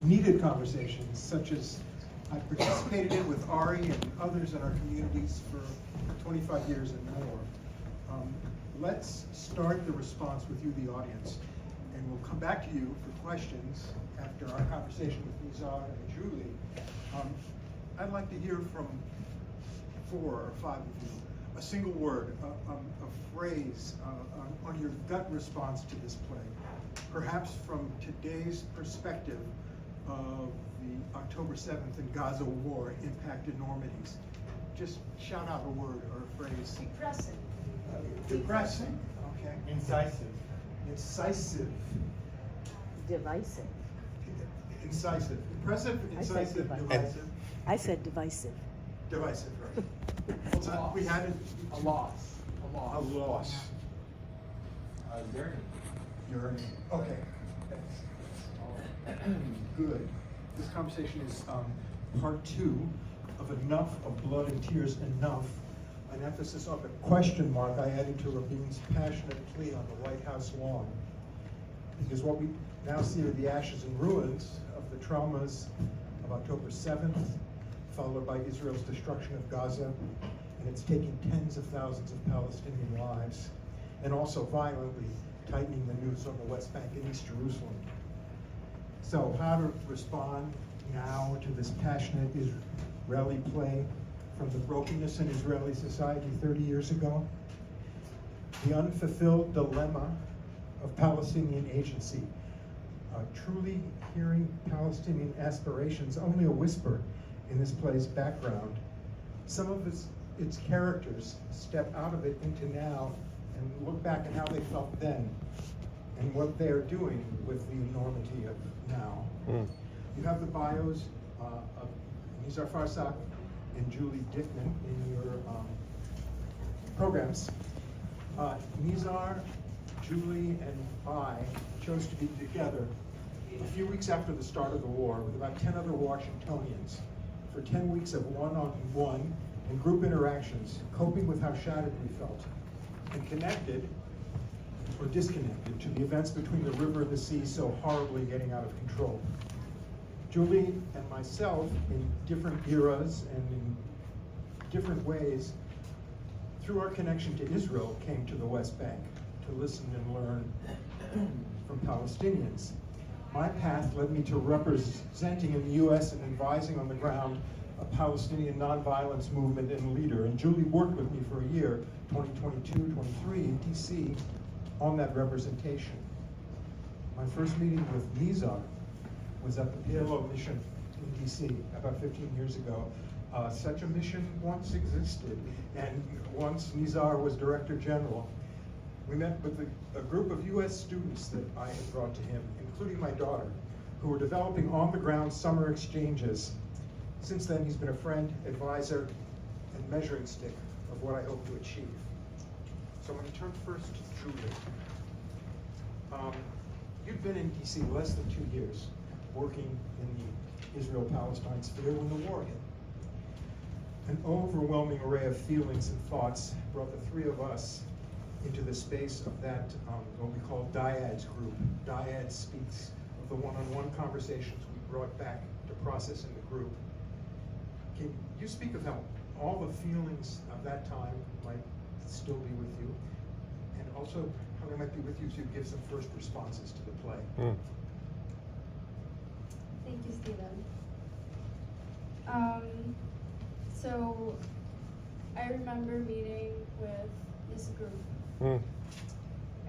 needed conversations, such as I participated in with Ari and others in our communities for 25 years and more. Let's start the response with you, the audience, and we'll come back to you for questions after our conversation with Nizar and Julie. I'd like to hear from 4 or 5 of you, a single word, a phrase on your gut response to this play, perhaps from today's perspective of the October 7th and Gaza war impact enormities. Just shout out a word or a phrase. Depressing. Depressing, okay. Incisive. Incisive. Divisive. Incisive. Impressive, incisive, divisive. I said divisive. Divisive, right. We had A loss. A loss. a loss. Yearning. Yearning. Okay. Good. This conversation is part 2 of Enough of Blood and Tears, Enough, an emphasis on the question mark I added to Rabin's passionate plea on the White House lawn. Because what we now see are the ashes and ruins of the traumas of October 7th, followed by Israel's destruction of Gaza, and it's taking tens of thousands of Palestinian lives, and also violently tightening the noose on the West Bank and East Jerusalem. So how to respond now to this passionate Israeli play from the brokenness in Israeli society 30 years ago? The unfulfilled dilemma of Palestinian agency. Truly hearing Palestinian aspirations, only a whisper in this play's background. Some of its characters step out of it into now and look back at how they felt then and what they're doing with the enormity of now. You have the bios of Nizar Farsakh and Julie Dickman in your programs. Nizar, Julie, and I chose to be together a few weeks after the start of the war with about 10 other Washingtonians for 10 weeks of one-on-one and group interactions, coping with how shattered we felt, and connected or disconnected to the events between the river and the sea so horribly getting out of control. Julie and myself, in different eras and in different ways, through our connection to Israel, came to the West Bank to listen and learn from Palestinians. My path led me to representing in the U.S. and advising on the ground a Palestinian nonviolence movement and leader. And Julie worked with me for a year, 2022, 23, in D.C., on that representation. My first meeting with Nizar was at the PLO mission in D.C. about 15 years ago. Such a mission once existed, and once Nizar was Director General. We met with a group of U.S. students that I had brought to him, including my daughter, who were developing on-the-ground summer exchanges. Since then, he's been a friend, advisor, and measuring stick of what I hope to achieve. So I'm going to turn first to Julie. You've been in D.C. less than 2 years, working in the Israel-Palestine sphere when the war hit. An overwhelming array of feelings and thoughts brought the 3 of us into the space of that, what we call Dyad's group. Dyad speaks of the one-on-one conversations we brought back to process in the group. Can you speak of how all the feelings of that time might still be with you, and also how they might be with you to give some first responses to the play? Thank you, Stephen. So I remember meeting with this group. It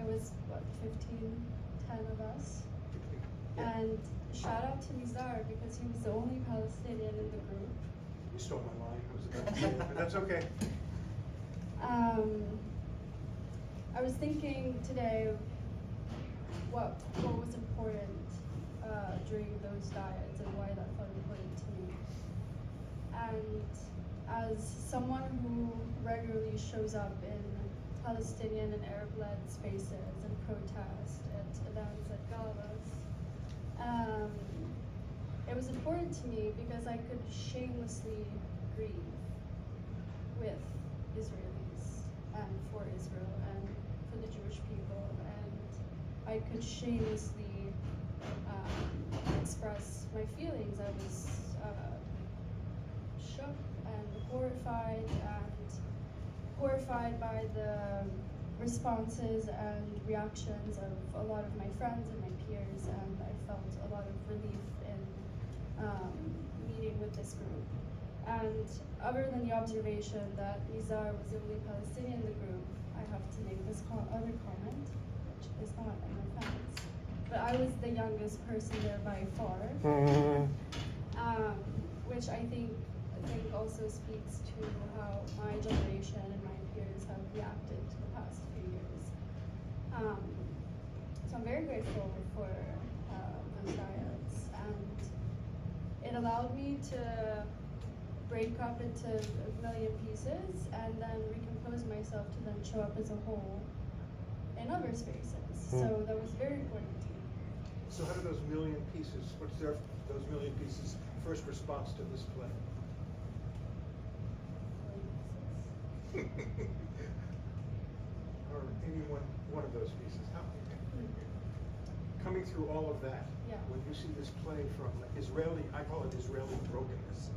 was, what, 10 of us? Yeah. And shout out to Nizar because he was the only Palestinian in the group. You stole my line, I was about to say that, but that's okay. I was thinking today what was important during those diets and why that felt important to me. And as someone who regularly shows up in Palestinian and Arab-led spaces and protest at events at galas, it was important to me because I could shamelessly grieve with Israelis and for Israel and for the Jewish people, and I could shamelessly express my feelings. I was shook and horrified by the responses and reactions of a lot of my friends and my peers, and I felt a lot of relief in meeting with this group. And other than the observation that Nizar was the only Palestinian in the group, I have to make this other comment, which is not an offense, but I was the youngest person there by far, which I think also speaks to how my generation and my peers have reacted to the past few years. So I'm very grateful for those diehards, and it allowed me to break up into a million pieces and then recompose myself to then show up as a whole in other spaces. So that was very important to me. So how do those million pieces, what's those million pieces' first response to this play? Or any one of those pieces. Coming through all of that, Yeah. when you see this play from Israeli, I call it Israeli brokenness,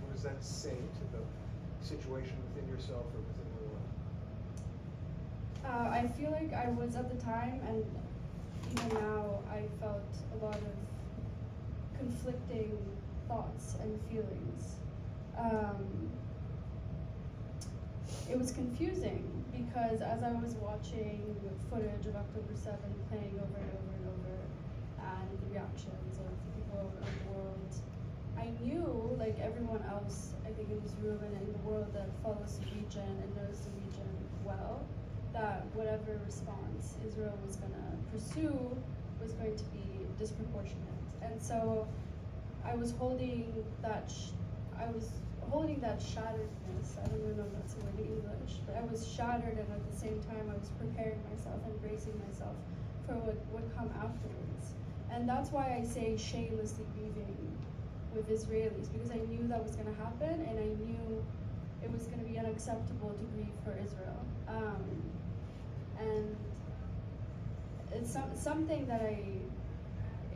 what does that say to the situation within yourself or within the world? I feel like I was at the time, and even now, I felt a lot of conflicting thoughts and feelings. It was confusing because as I was watching footage of October 7th playing over and over and over, and the reactions of people around the world, I knew, like everyone else, I think in this room and in the world that follows the region and knows the region well, that whatever response Israel was going to pursue was going to be disproportionate. And so I was holding that shatteredness. I don't even know if that's a word in English, but I was shattered, and at the same time I was preparing myself and bracing myself for what would come afterwards. And that's why I say shamelessly grieving with Israelis, because I knew that was going to happen, and I knew it was going to be unacceptable to grieve for Israel. And it's something that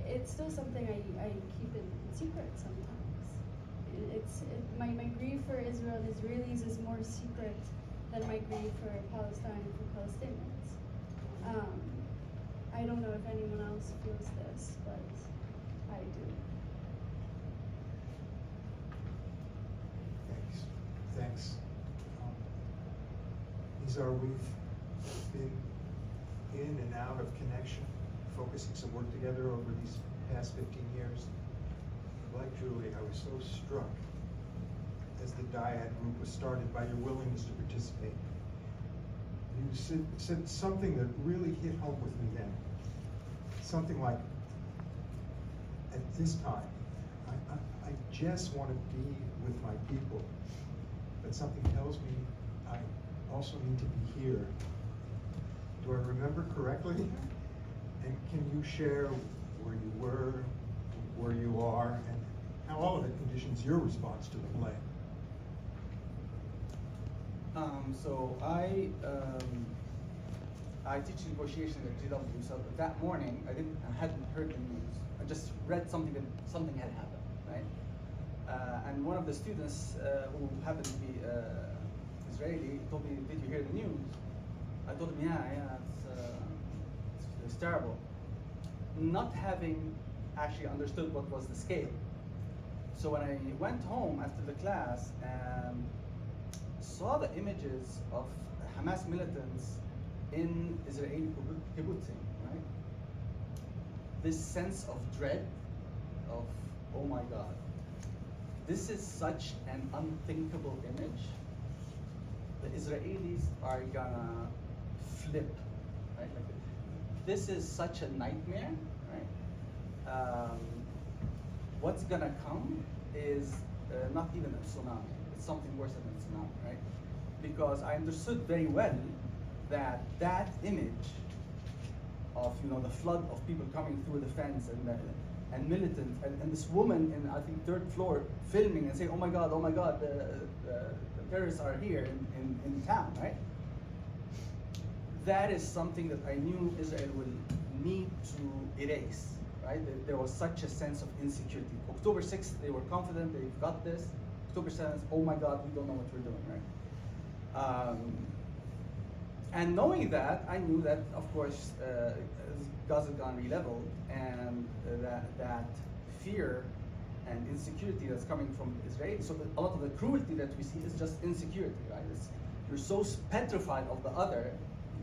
it's still something I keep in secret sometimes. My grief for Israel and Israelis is more secret than my grief for Palestine and for Palestinians. I don't know if anyone else feels this, but I do. Thanks. Nizar, we've been in and out of connection, focusing some work together over these past 15 years. Like Julie, I was so struck as the dyad group was started by your willingness to participate. You said something that really hit home with me then. Something like, at this time, I just want to be with my people, but something tells me I also need to be here. Do I remember correctly? And can you share where you were, where you are, and how all of it conditions your response to the play? So I teach negotiation at GW. So that morning I hadn't heard the news. I just read something that something had happened, right? And one of the students who happened to be Israeli told me, "Did you hear the news?" I told him, "Yeah, it's terrible." Not having actually understood what was the scale. So when I went home after the class and saw the images of Hamas militants in Israeli kibbutzim, right? This sense of dread, of, oh my God, this is such an unthinkable image. The Israelis are gonna flip, right? Like, this is such a nightmare, right? What's gonna come is not even a tsunami. It's something worse than a tsunami, right? Because I understood very well that that image of the flood of people coming through the fence and militant and this woman in I think 3rd floor filming and saying, oh my God, the terrorists are here in town, right? That is something that I knew Israel will need to erase, right? There was such a sense of insecurity. October 6th, they were confident they've got this. October 7th, oh my God, we don't know what we're doing, right? And knowing that, I knew that, of course, Gaza had gone re-leveled, and that fear and insecurity that's coming from Israel. So a lot of the cruelty that we see is just insecurity, right? You're so petrified of the other,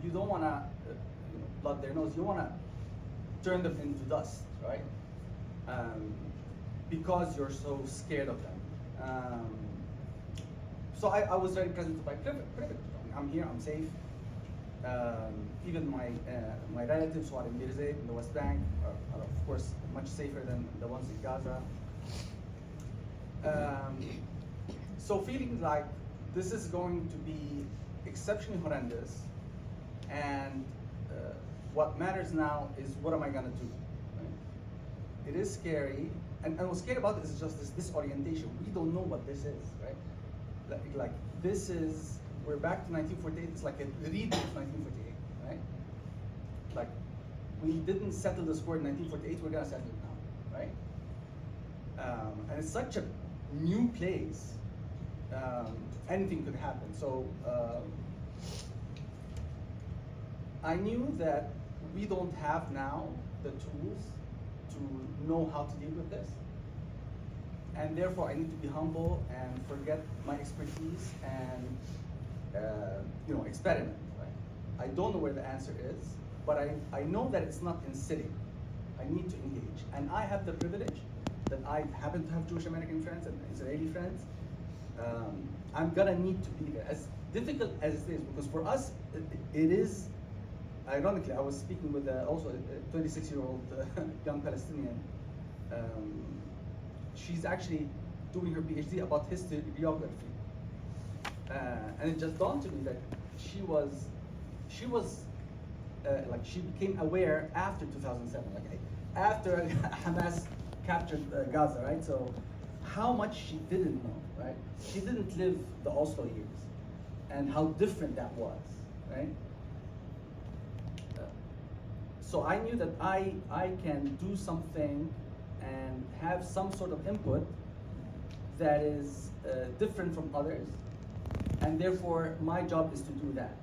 you don't want to blood their nose. You want to turn them into dust, right? Because you're so scared of them. So I was very present to my privilege. I'm here, I'm safe. Even my relatives who are in Birzeit, in the West Bank, are of course much safer than the ones in Gaza. So feeling like this is going to be exceptionally horrendous, and what matters now is what am I gonna do? Right? It is scary, and what's scary about it is just this disorientation. We don't know what this is, right? Like this is, we're back to 1948. It's like a redo of 1948, right? Like we didn't settle the score in 1948. We're gonna settle it now, right? And it's such a new place. Anything could happen. So I knew that we don't have now the tools to know how to deal with this. And therefore I need to be humble and forget my expertise and experiment, right? I don't know where the answer is, but I know that it's not in sitting. I need to engage. And I have the privilege that I happen to have Jewish American friends and Israeli friends. I'm gonna need to be there, as difficult as it is, because for us, it is, ironically, I was speaking with also a 26-year-old young Palestinian. She's actually doing her PhD about historiography. And it just dawned to me that she became aware after 2007, like after Hamas captured Gaza, right? So how much she didn't know, right? She didn't live the Oslo years and how different that was, right? So I knew that I can do something and have some sort of input that is different from others, and therefore my job is to do that.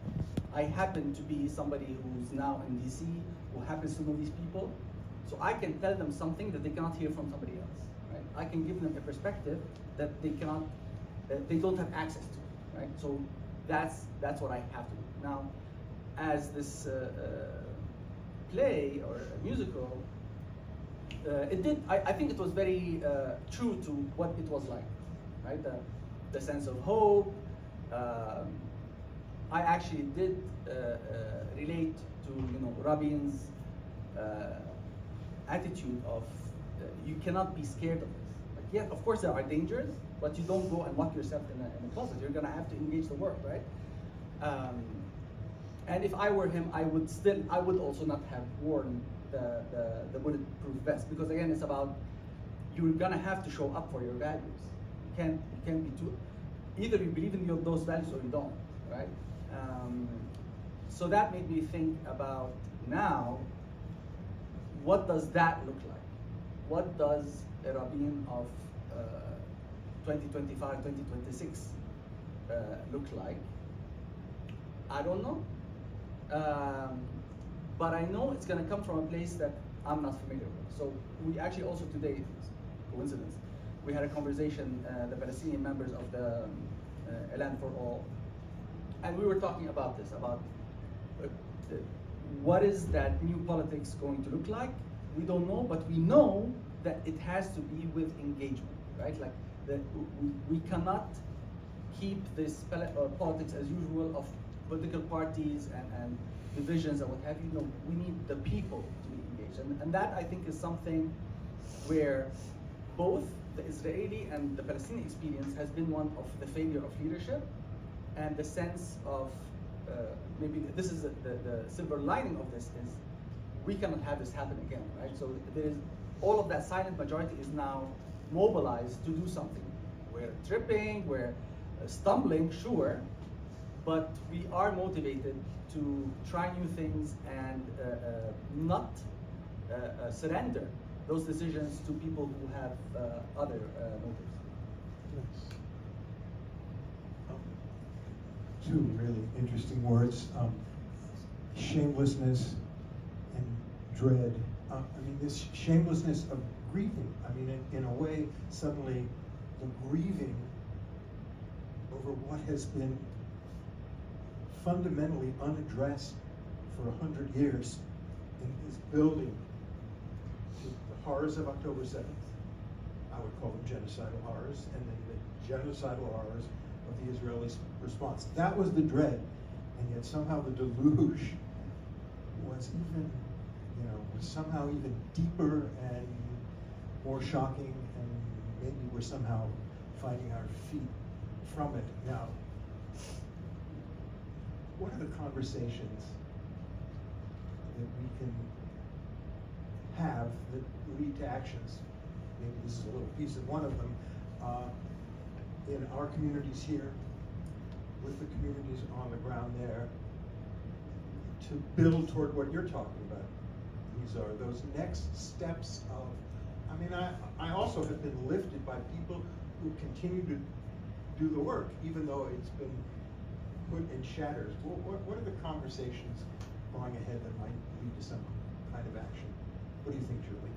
I happen to be somebody who's now in DC, who happens to know these people, so I can tell them something that they cannot hear from somebody else, right? I can give them a perspective that they don't have access to, right? So that's what I have to do. Now, as this play or a musical, I think it was very true to what it was like, right? The sense of hope. I actually did relate to Rabin's attitude of you cannot be scared of this. Like, yeah, of course there are dangers, but you don't go and lock yourself in a closet. You're gonna have to engage the world, right? And if I were him, I would also not have worn the bulletproof vest, because again, it's about you're gonna have to show up for your values. You can't be too. Either you believe in those values or you don't, right? So that made me think about now, what does that look like? What does a Rabin of 2025, 2026 look like? I don't know. But I know it's going to come from a place that I'm not familiar with. So we actually also today, coincidence, we had a conversation, the Palestinian members of the A Land for All, and we were talking about this, about what is that new politics going to look like? We don't know, but we know that it has to be with engagement, right? Like we cannot keep this politics as usual of political parties and divisions and what have you. No, we need the people to be engaged, and that I think is something where both the Israeli and the Palestinian experience has been one of the failure of leadership, and the sense of maybe this is the silver lining of this is we cannot have this happen again, right? So there is all of that silent majority is now mobilized to do something. We're tripping, we're stumbling, sure, but we are motivated to try new things and not surrender those decisions to people who have other motives. Yes. Two really interesting words, shamelessness and dread. I mean, this shamelessness of grieving. I mean, in a way, suddenly the grieving over what has been fundamentally unaddressed for 100 years is building to the horrors of October 7th. I would call them genocidal horrors, and then the genocidal horrors of the Israeli response. That was the dread, and yet somehow the deluge was even, was somehow even deeper and more shocking, and maybe we're somehow finding our feet from it. Now, what are the conversations that we can have that lead to actions? Maybe this is a little piece of one of them. In our communities here, with the communities on the ground there, to build toward what you're talking about. These are those next steps of, I mean, I also have been lifted by people who continue to do the work, even though it's been put in shatters. What are the conversations going ahead that might lead to some kind of action? What do you think, Julie?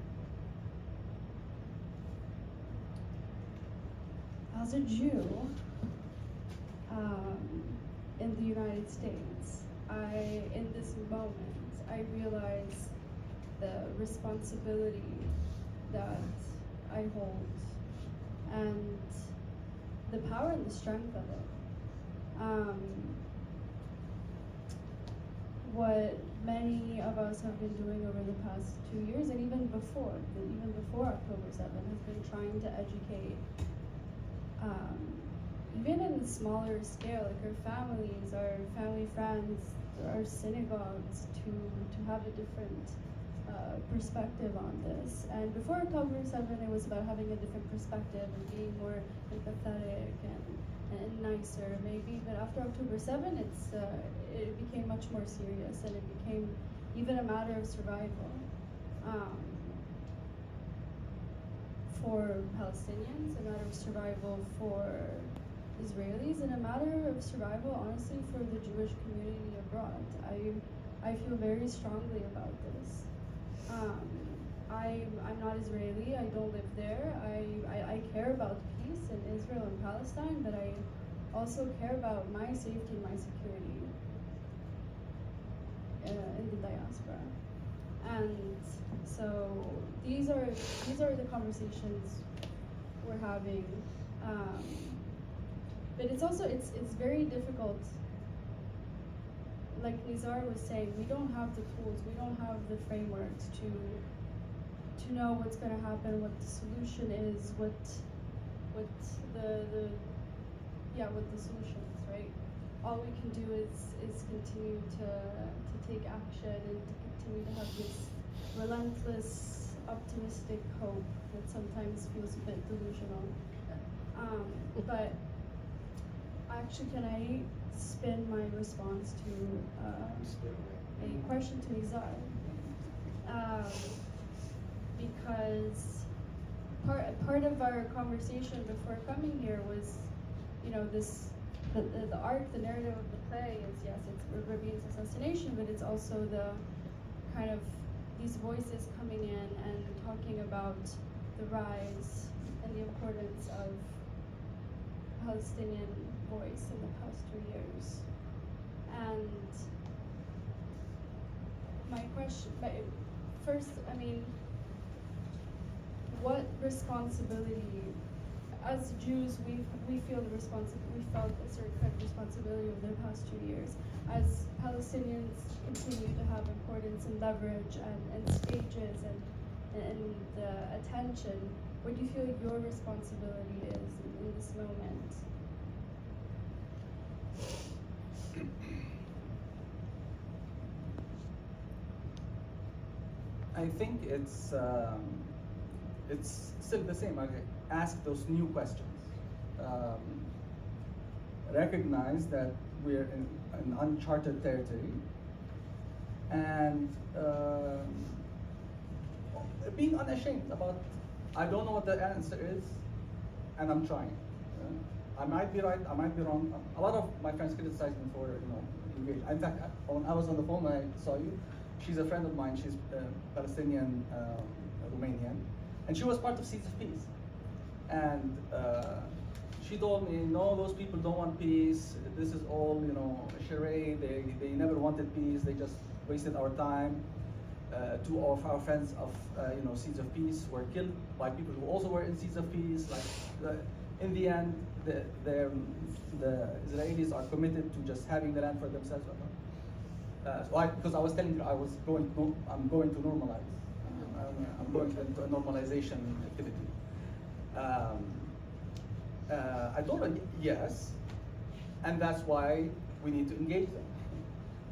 As a Jew in the United States, in this moment, I realize the responsibility that I hold and the power and the strength of it. What many of us have been doing over the past 2 years, and even before October 7th, has been trying to educate, even in a smaller scale, like our families, our family friends, our synagogues, to have a different perspective on this. And before October 7th, it was about having a different perspective and being more empathetic and nicer, maybe. But after October 7th, it became much more serious, and it became even a matter of survival for Palestinians, a matter of survival for Israelis, and a matter of survival, honestly, for the Jewish community abroad. I feel very strongly about this. I'm not Israeli, I don't live there. I care about peace in Israel and Palestine, but I also care about my safety and my security in the diaspora. And so these are the conversations we're having. But it's also, it's very difficult. Like Nizar was saying, we don't have the tools, we don't have the frameworks to know what's going to happen, what the solution is, what the solution is, right? All we can do is continue to take action and to continue to have this relentless, optimistic hope that sometimes feels a bit delusional. But actually, can I spin my response to a question to Nizar? Because part of our conversation before coming here was, the arc, the narrative of the play is, yes, it's Rabin's assassination, but it's also the kind of these voices coming in and talking about the rise and the importance of Palestinian voice in the past 2 years. And my question, first, what responsibility, as Jews, we feel the we felt a certain kind of responsibility over the past 2 years. As Palestinians continue to have importance and leverage and stages and attention, what do you feel your responsibility is in this moment? I think it's still the same. I ask those new questions. Recognize that we're in an uncharted territory, and being unashamed about, I don't know what the answer is, and I'm trying. I might be right, I might be wrong. A lot of my friends criticize me for, engaged. In fact, when I was on the phone when I saw you, she's a friend of mine. She's Palestinian, Romanian, and she was part of Seeds of Peace. And she told me, no, those people don't want peace. This is all, a charade. They never wanted peace. They just wasted our time. Two of our friends of, Seeds of Peace were killed by people who also were in Seeds of Peace. In the end, the Israelis are committed to just having the land for themselves. Because I was telling her I'm going to normalize. I'm going into a normalization activity. I told her yes, and that's why we need to engage them,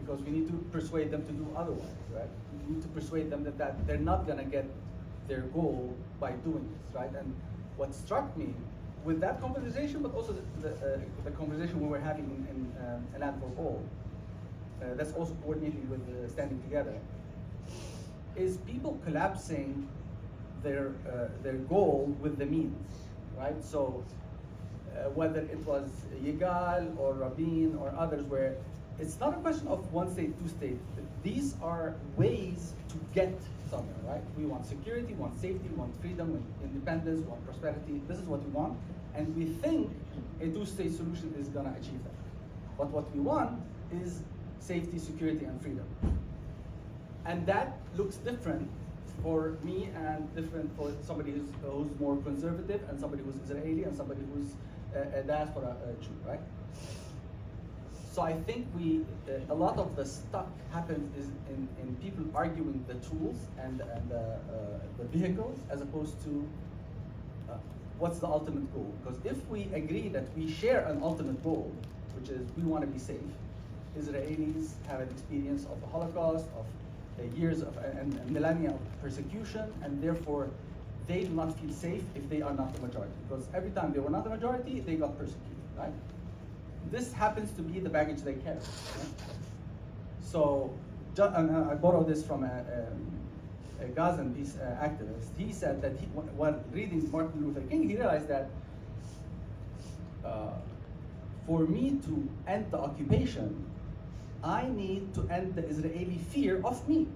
because we need to persuade them to do otherwise, right? We need to persuade them that they're not gonna get their goal by doing this, right? And what struck me with that conversation, but also the conversation we were having in A Land for All, that's also coordinating with Standing Together, is people collapsing their goal with the means, right? So whether it was Yigal or Rabin or others, where it's not a question of one state, two states. These are ways to get somewhere, right? We want security, we want safety, we want freedom, we want independence, we want prosperity. This is what we want, and we think a two-state solution is gonna achieve that. But what we want is safety, security, and freedom. And that looks different for me and different for somebody who's more conservative, and somebody who's Israeli, and somebody who's a diaspora Jew, right? So I think a lot of the stuck happens is in people arguing the tools and the vehicles, as opposed to what's the ultimate goal. Because if we agree that we share an ultimate goal, which is we want to be safe, Israelis have an experience of the Holocaust, of years of and millennia of persecution, and therefore they do not feel safe if they are not the majority. Because every time they were not the majority, they got persecuted, right? This happens to be the baggage they carry. Right? So, and I borrowed this from a Gazan peace activist. He said that while reading Martin Luther King, he realized that for me to end the occupation, I need to end the Israeli fear of me,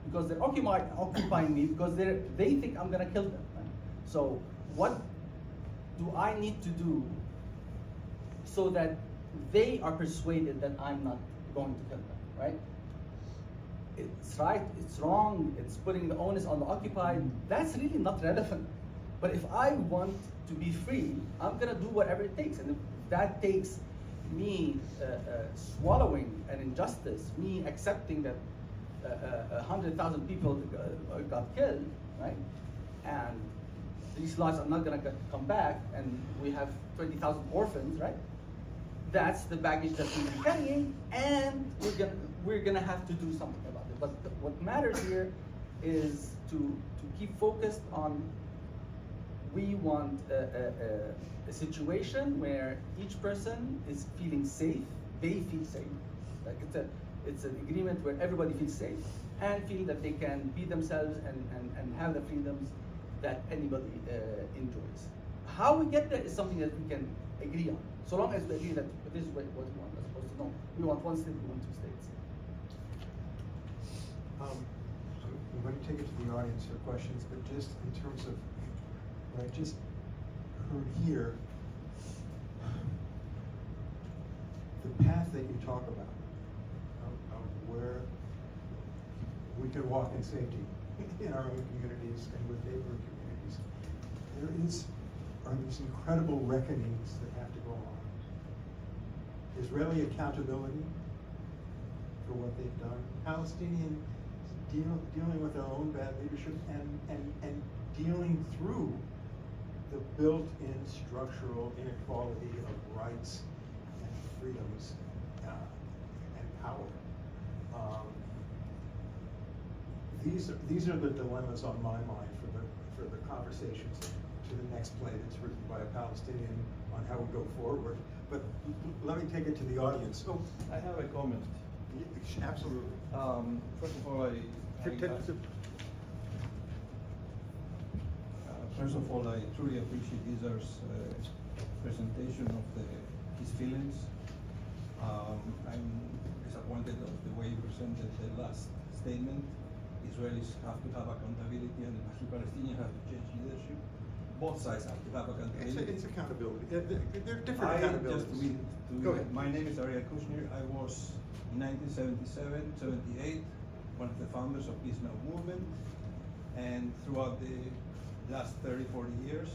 because they're occupying me because they think I'm gonna kill them. Right? So what do I need to do so that they are persuaded that I'm not going to kill them, right? It's right, it's wrong, it's putting the onus on the occupied. That's really not relevant. But if I want to be free, I'm gonna do whatever it takes. And if that takes me swallowing an injustice, me accepting that 100,000 people got killed, right? And these lives are not gonna come back, and we have 20,000 orphans, right? That's the baggage that we're carrying, and we're gonna have to do something about it. But what matters here is to keep focused on, we want a situation where each person is feeling safe, they feel safe. Like it's an agreement where everybody feels safe and feel that they can be themselves and have the freedoms that anybody enjoys. How we get there is something that we can agree on. So long as we agree that this is what we want, as opposed to no, we want one state, we want two states. I'm going to take it to the audience for questions, but just in terms of what I just heard here, the path that you talk about, of where we can walk in safety in our own communities and with neighboring communities, are these incredible reckonings that have to go on. Israeli accountability for what they've done, Palestinian dealing with their own bad leadership, and dealing through the built-in structural inequality of rights and freedoms and power. These are the dilemmas on my mind for the conversations to the next play that's written by a Palestinian on how we go forward. But let me take it to the audience. So I have a comment. Absolutely. First of all, First of all, I truly appreciate Nizar's presentation of his feelings. I'm disappointed of the way you presented the last statement. Israelis have to have accountability and the Palestinians have to change leadership. Both sides have to have accountability. It's accountability. They're different accountabilities. Go ahead. My name is Ari Roth. I was in 1977, 78, one of the founders of Peace Now movement, and throughout the last 30, 40 years,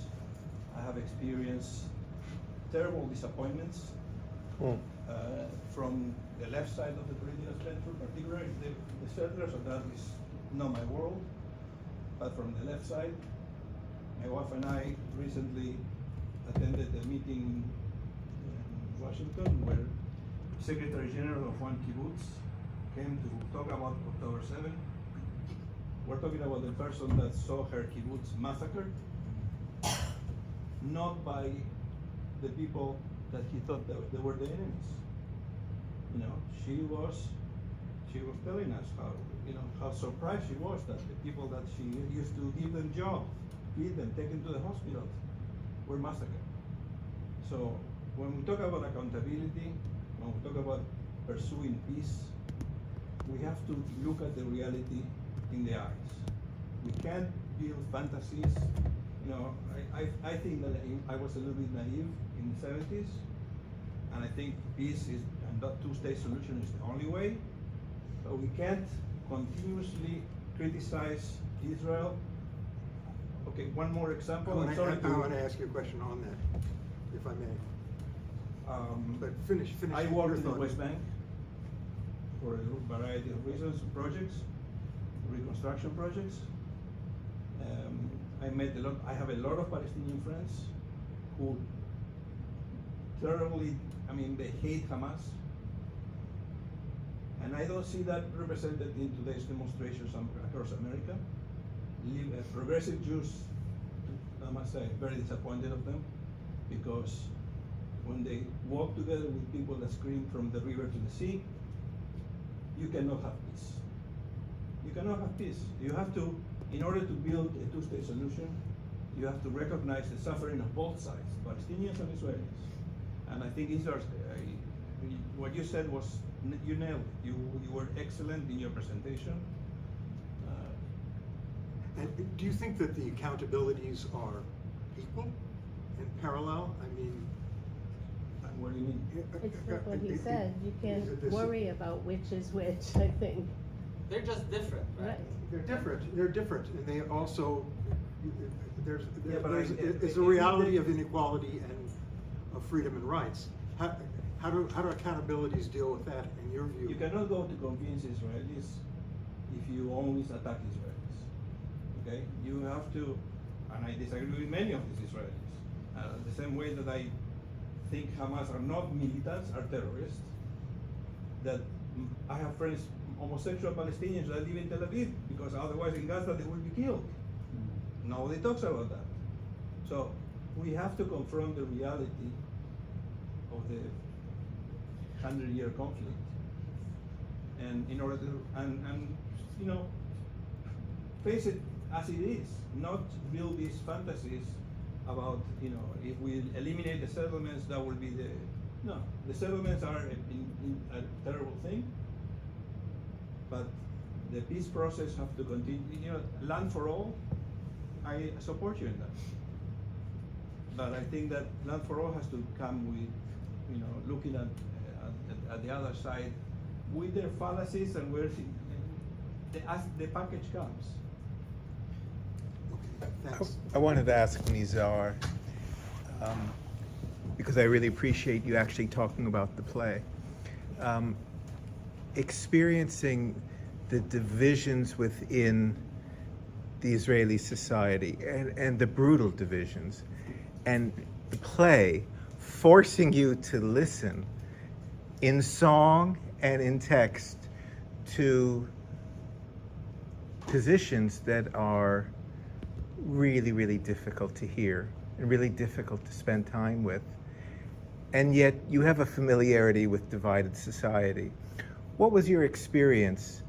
I have experienced terrible disappointments from the left side of the political spectrum, particularly the settlers, and that is not my world, but from the left side. My wife and I recently attended a meeting in Washington where Secretary General of one kibbutz came to talk about October 7th. We're talking about the person that saw her kibbutz massacred, not by the people that he thought that they were the enemies. You know, she was telling us how surprised she was that the people that she used to give them jobs, feed them, take them to the hospitals, were massacred. So when we talk about accountability, when we talk about pursuing peace, we have to look at the reality in the eyes. We can't build fantasies. You know, I think that I was a little bit naive in the 70s, and I think peace is, and that two-state solution is the only way. But we can't continuously criticize Israel. Okay, one more example. I want to ask you a question on that, if I may. But finish. I your worked in the thought. West Bank for a variety of reasons, projects, reconstruction projects. I have a lot of Palestinian friends who terribly, they hate Hamas. And I don't see that represented in today's demonstrations across America. Progressive Jews, I must say, very disappointed of them, because when they walk together with people that scream from the river to the sea, you cannot have peace. You cannot have peace. You have to, in order to build a two-state solution, you have to recognize the suffering of both sides, Palestinians and Israelis. And I think what you said was, you nailed it. You were excellent in your presentation. And do you think that the accountabilities are equal and parallel? What do you mean? It's like what he said, you can't This- worry about which is which, I think. They're just different, right? Right. They're different, and they also, there's but a reality of inequality and of freedom and rights. How do accountabilities deal with that in your view? You cannot go to convince Israelis if you always attack Israelis. Okay? You have to, and I disagree with many of these Israelis. The same way that I think Hamas are not militants, are terrorists. That I have friends, homosexual Palestinians that live in Tel Aviv, because otherwise in Gaza they will be killed. Nobody talks about that. So we have to confront the reality of the 100-year conflict, and in order to face it as it is, not build these fantasies about if we eliminate the settlements, that will be the settlements are a terrible thing, but the peace process have to continue. Land for all, I support you in that, but I think that land for all has to come with looking at the other side with their fallacies and as the package comes. Okay, thanks. I wanted to ask Nizar, because I really appreciate you actually talking about the play. Experiencing the divisions within the Israeli society and the brutal divisions, and the play forcing you to listen in song and in text to positions that are really, really difficult to hear and really difficult to spend time with. And yet you have a familiarity with divided society. What was your experience,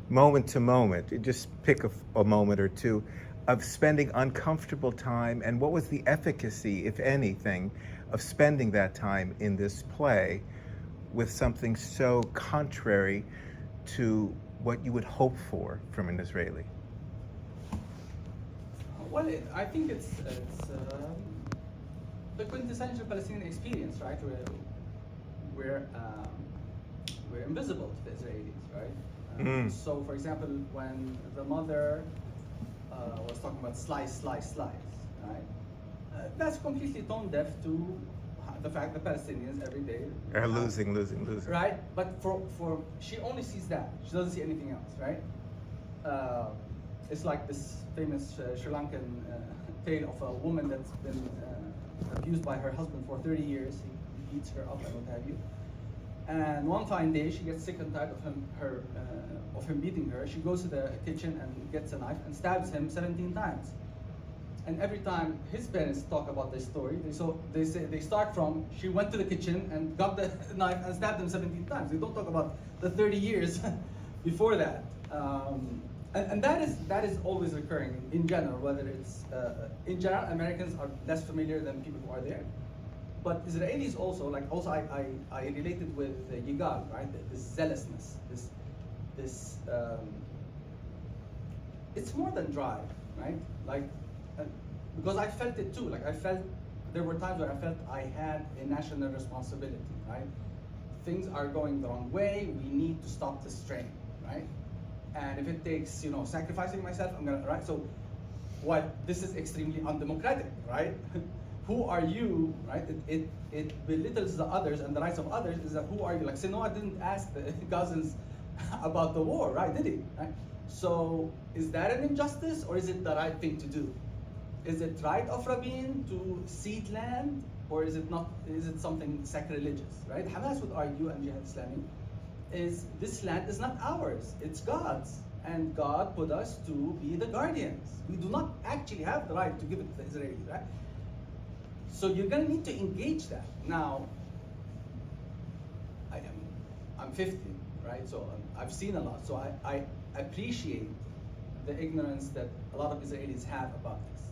moment to moment? Just pick a moment or two of spending uncomfortable time, and what was the efficacy, if anything, of spending that time in this play with something so contrary to what you would hope for from an Israeli? Well, I think it's the quintessential Palestinian experience, right? We're invisible to the Israelis, right? So, for example, when the mother was talking about slice, right? That's completely tone deaf to the fact that Palestinians every day Are losing. right? But for she only sees that. She doesn't see anything else, right? It's like this famous Sri Lankan tale of a woman that's been abused by her husband for 30 years. He beats her up and what have you. And one fine day, she gets sick and tired of him beating her. She goes to the kitchen and gets a knife and stabs him 17 times. And every time his parents talk about this story, they start from she went to the kitchen and got the knife and stabbed him 17 times. They don't talk about the 30 years before that. And that is always recurring in general. Whether it's in general, Americans are less familiar than people who are there. But Israelis also, I related with Yigal, right? This zealousness, this it's more than drive, right? Because I felt it too. There were times where I felt I had a national responsibility, right? Things are going the wrong way. We need to stop this train, right? And if it takes, sacrificing myself, I'm gonna, right? So, this is extremely undemocratic, right? Who are you, right? It belittles the others and the rights of others. Is that who are you? Like Sinoa didn't ask the Gazans about the war, right? Did he? Right? So is that an injustice or is it the right thing to do? Is it right of Rabin to cede land or is it not? Is it something sacrilegious, right? Hamas would argue, and Jihad Islami, is this land is not ours, it's God's. And God put us to be the guardians. We do not actually have the right to give it to the Israelis, right? So you're gonna need to engage that. Now, I'm 50, right? So I've seen a lot. So I appreciate the ignorance that a lot of Israelis have about this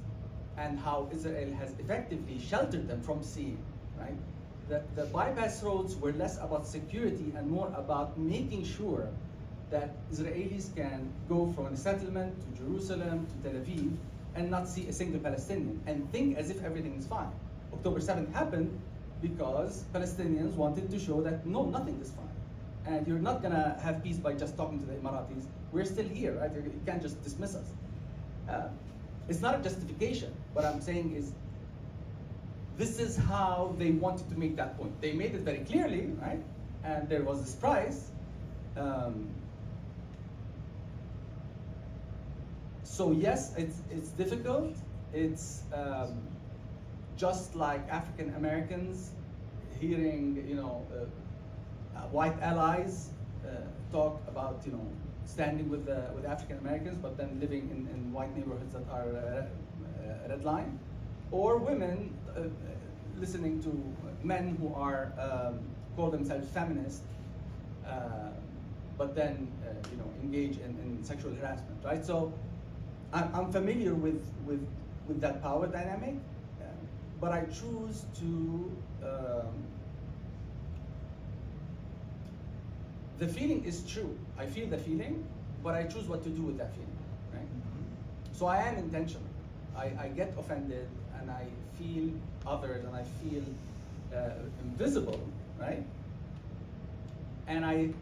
and how Israel has effectively sheltered them from seeing, right? The bypass roads were less about security and more about making sure that Israelis can go from a settlement to Jerusalem to Tel Aviv and not see a single Palestinian and think as if everything is fine. October 7th happened because Palestinians wanted to show that no, nothing is fine. And you're not gonna have peace by just talking to the Emiratis. We're still here, right? You can't just dismiss us. It's not a justification. What I'm saying is, this is how they wanted to make that point. They made it very clearly, right? And there was this price. So yes, it's difficult. It's just like African Americans hearing, white allies talk about, standing with African Americans, but then living in white neighborhoods that are red line, or women listening to men who are call themselves feminist, but then engage in sexual harassment, right? So I'm familiar with that power dynamic, but I choose to. The feeling is true. I feel the feeling, but I choose what to do with that feeling, right? So I am intentional. I get offended and I feel othered and I feel invisible, right? And I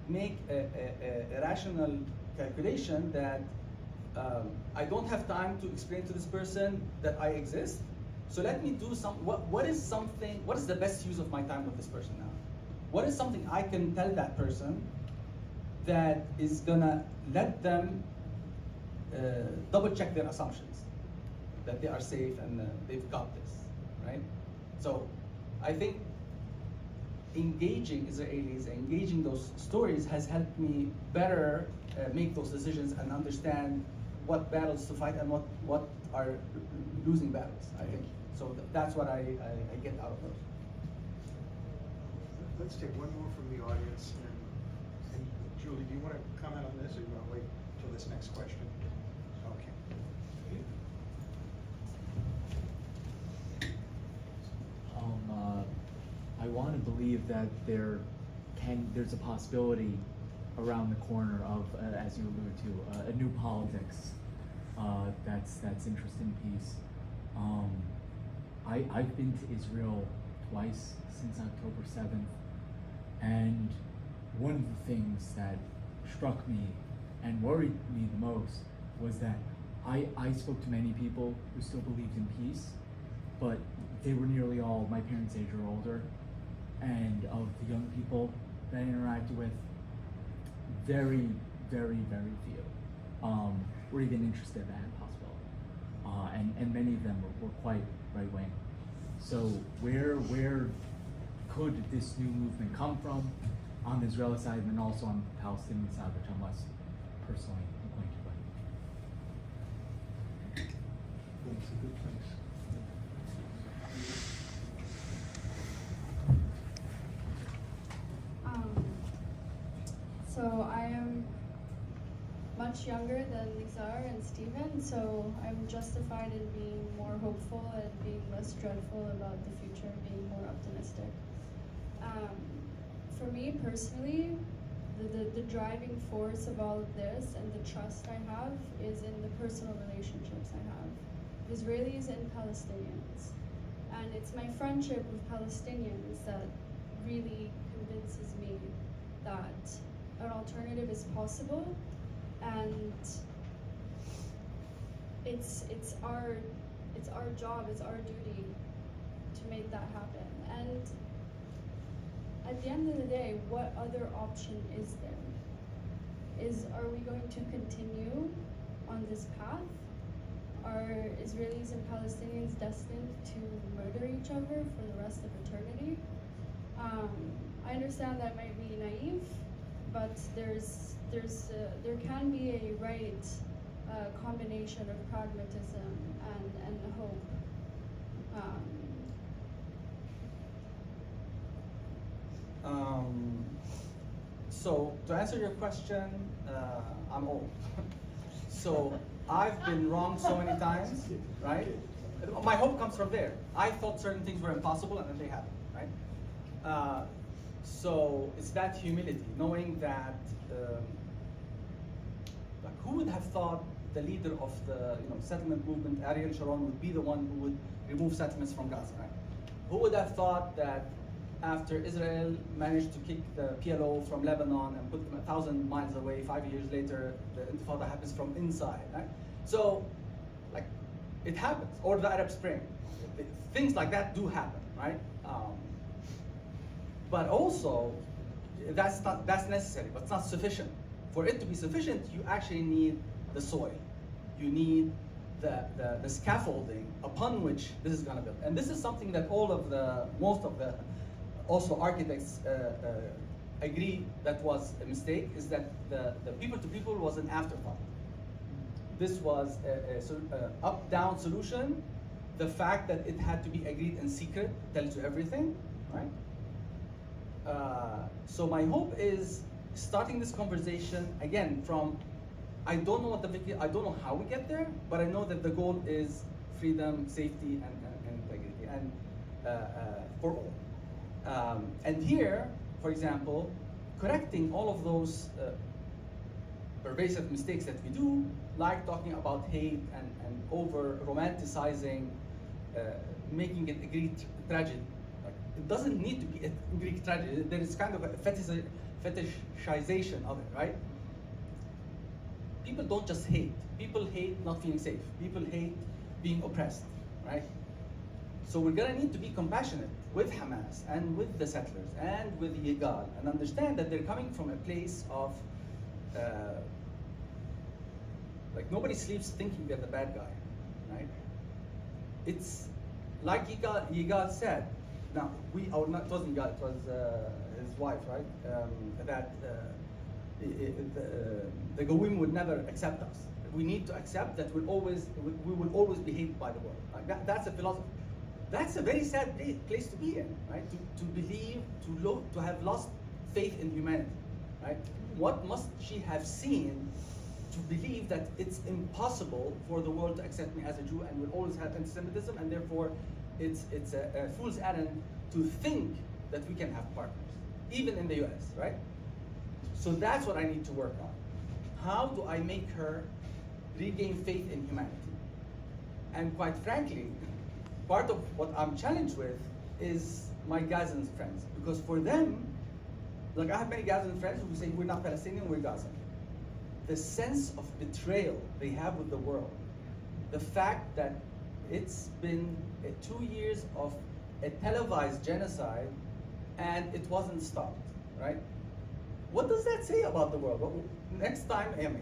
make a rational calculation that I don't have time to explain to this person that I exist. So let me do what is the best use of my time with this person now? What is something I can tell that person that is gonna let them double check their assumptions, that they are safe and they've got this, right? So I think engaging Israelis, engaging those stories has helped me better make those decisions and understand what battles to fight and what are losing battles, I think. So that's what I get out of those. Let's take one more from the audience. And Julie, do you want to comment on this or you want to wait till this next question? Okay. to believe that there's a possibility around the corner of, as you alluded to, a new politics that's interested in peace. I've been to Israel twice since October 7th, and one of the things that struck me and worried me the most was that I spoke to many people who still believed in peace, but they were nearly all my parents' age or older, and of the young people that I interacted with, very, very, very few were even interested in that possibility, and many of them were quite right-wing. So where could this new movement come from on the Israeli side and then also on the Palestinian side, which I'm less personally acquainted with? That's a good place. So I am much younger than Nizar and Stephen, so I'm justified in being more hopeful and being less dreadful about the future, being more optimistic. For me personally, the driving force of all of this and the trust I have is in the personal relationships I have, Israelis and Palestinians. And it's my friendship with Palestinians that really convinces me that an alternative is possible, and it's our job, it's our duty to make that happen. And at the end of the day, what other option is there? Are we going to continue on this path? Are Israelis and Palestinians destined to murder each other for the rest of eternity? I understand that might be naive, but there can be a right combination of pragmatism and hope. So to answer your question, I'm old. So I've been wrong so many times, right? My hope comes from there. I thought certain things were impossible and then they happened, right? So it's that humility, knowing that, like, who would have thought the leader of the settlement movement, Ariel Sharon, would be the one who would remove settlements from Gaza, right? Who would have thought that after Israel managed to kick the PLO from Lebanon and put them 1,000 miles away, 5 years later, the Intifada happens from inside, right? So, like, it happens. Or the Arab Spring. Things like that do happen, right? But also, that's necessary, but it's not sufficient. For it to be sufficient, you actually need the soil. You need the scaffolding upon which this is going to build. And this is something that most of the also architects agree that was a mistake, is that the people-to-people was an afterthought. This was a up-down solution. The fact that it had to be agreed in secret tells you everything, right? So my hope is starting this conversation again from, I don't know I don't know how we get there, but I know that the goal is freedom, safety, and integrity, and for all. And here, for example, correcting all of those pervasive mistakes that we do, like talking about hate and over romanticizing, making it a Greek tragedy. Like, it doesn't need to be a Greek tragedy. There is kind of a fetishization of it, right? People don't just hate. People hate not feeling safe. People hate being oppressed, right? So we're gonna need to be compassionate with Hamas and with the settlers and with Yigal, and understand that they're coming from a place of, like, nobody sleeps thinking they're the bad guy, right? It's like Yigal said. Now, it wasn't Yigal, it was his wife, right? That the Goyim would never accept us. We need to accept that we will always be hated by the world. Like that's a philosophy. That's a very sad place to be in, right? To believe, to have lost faith in humanity, right? What must she have seen to believe that it's impossible for the world to accept me as a Jew and will always have anti-Semitism, and therefore it's a fool's errand to think that we can have partners, even in the US, right? So that's what I need to work on. How do I make her regain faith in humanity? And quite frankly, part of what I'm challenged with is my Gazan friends, because for them, like I have many Gazan friends who say we're not Palestinian, we're Gazan. The sense of betrayal they have with the world, the fact that it's been 2 years of a televised genocide and it wasn't stopped, right? What does that say about the world? Next time, Amy.